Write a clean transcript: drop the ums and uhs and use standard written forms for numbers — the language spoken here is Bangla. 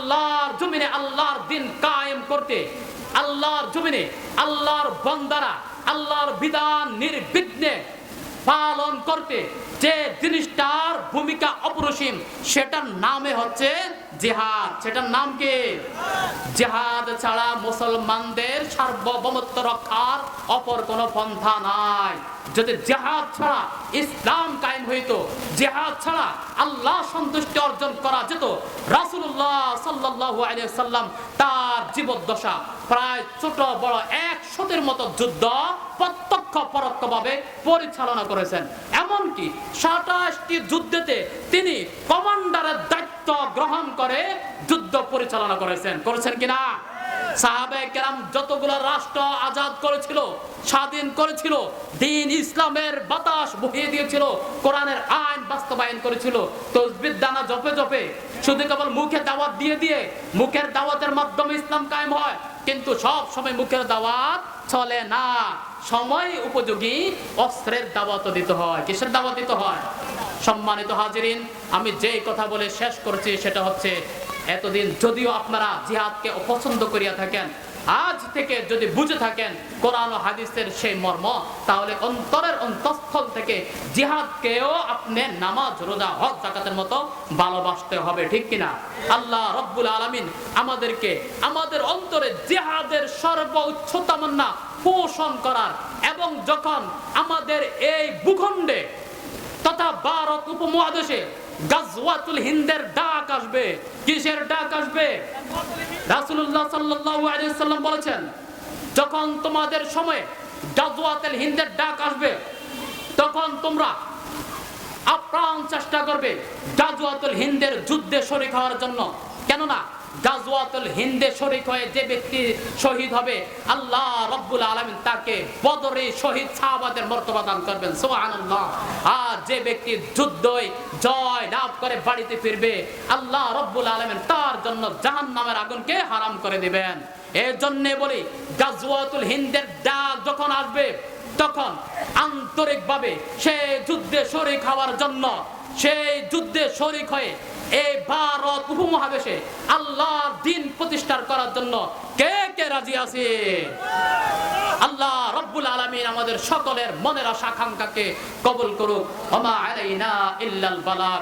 আল্লাহর জমিনে আল্লাহর দিন কায়েম করতে, আল্লাহর জমিনে আল্লাহর বান্দারা আল্লাহর বিধান নির্বিঘ্নে পালন করতে যে জিনিসটার ভূমিকা অপরিসীম, সেটার নামে হচ্ছে জিহাদ। সেটার নাম কি? জিহাদ ছাড়া মুসলমানদের সার্বভৌমত্ব রক্ষার অপর কোনো পন্থা নাই। যদি জিহাদ ছাড়া ইসলাম কায়েম হইতো, জিহাদ ছাড়া আল্লাহ সন্তুষ্টি অর্জন করা যেত, রাসূলুল্লাহ সাল্লাল্লাহু আলাইহি ওয়াসাল্লাম তার জীবদ্দশা প্রায় ছোট বড় 100-এর মতো যুদ্ধ প্রত্যক্ষ পরোক্ষভাবে পরিচালনা করেছেন। এমনকি 27টি যুদ্ধেতে তিনি কমান্ডারের দায়িত্ব গ্রহণ করে যুদ্ধ পরিচালনা করেছেন কিনা? সাহাবায়ে কেরাম যতগুলো রাষ্ট্র আজাদ করেছিল, স্বাধীন করেছিল, দ্বীন ইসলামের বাতাস বহিয়ে দিয়েছিল, কোরআনের আইন বাস্তবায়ন করেছিল, তাসবিহ দানা জপে জপে, শুধু কেবল মুখে দাওয়াত দিয়ে মুখের দাওয়াতের মাধ্যমে ইসলাম কায়েম হয়। কিন্তু সব সময় মুখের দাওয়াত চলে না, সময় উপযোগী অস্ত্রের দাওয়াত দিতে হয়। কিসের দাওয়াত দিতে হয়? সম্মানিত হাজিরিন, আমি যেই কথা বলে শেষ করছি সেটা হচ্ছে, এতদিন যদিও আপনারা জিহাদকে অপছন্দ করিয়া থাকেন, আজ থেকে যদি বুঝে থাকেন কোরআন ও হাদিসের সেই মর্ম, তাহলে অন্তরের অন্তঃস্থল থেকে জিহাদকেও আপনি নামাজ, রোজা, হজ, যাকাতের মতো ভালোবাসতে হবে। ঠিক কিনা? আল্লাহ রব্বুল আলামিন আমাদেরকে আমাদের অন্তরে জিহাদের সর্বোচ্চ তামান্না পোষণ করার, এবং যখন আমাদের এই ভূখণ্ডে তথা ভারত উপমহাদেশে গাজওয়াতুল হিন্দের ডাক আসবে। কিসের ডাক আসবে? রাসূলুল্লাহ সাল্লাল্লাহু আলাইহি ওয়াসাল্লাম বলেছেন, যখন তোমাদের সময়ে গাজওয়াতুল হিন্দের ডাক আসবে, তখন তোমরা আপ্রাণ চেষ্টা করবে গাজওয়াতুল হিন্দের যুদ্ধে শরীক হওয়ার জন্য। কেননা গাজওয়াতুল হিন্দে শরীক হয়ে যে ব্যক্তি শহীদ হবে, আল্লাহ রব্বুল আলামিন তাকে বদরে শহীদ সাহাবাদের মর্তবা দান করবেন। সুবহানাল্লাহ। আর যে ব্যক্তি যুদ্ধে জয় লাভ করে বাড়িতে ফিরবে, আল্লাহ রব্বুল আলামিন তার জন্য জাহান্নামের আগুনকে হারাম করে দিবেন। এর জন্য বলি, গাজওয়াতুল হিন্দের ডাক যখন আসবে, তখন আন্তরিকভাবে সেই যুদ্ধে শরীক হওয়ার জন্য, সেই যুদ্ধে শরীক হয়ে এই ভারত উপমহাদেশে আল্লাহর দ্বীন প্রতিষ্ঠা করার জন্য কে কে রাজি আছে? আল্লাহ রব্বুল আলামিন আমাদের সকলের মনের আশা আকাঙ্ক্ষাকে কবুল করুক। ওয়া মা আলাইনা ইল্লাল বালাগ।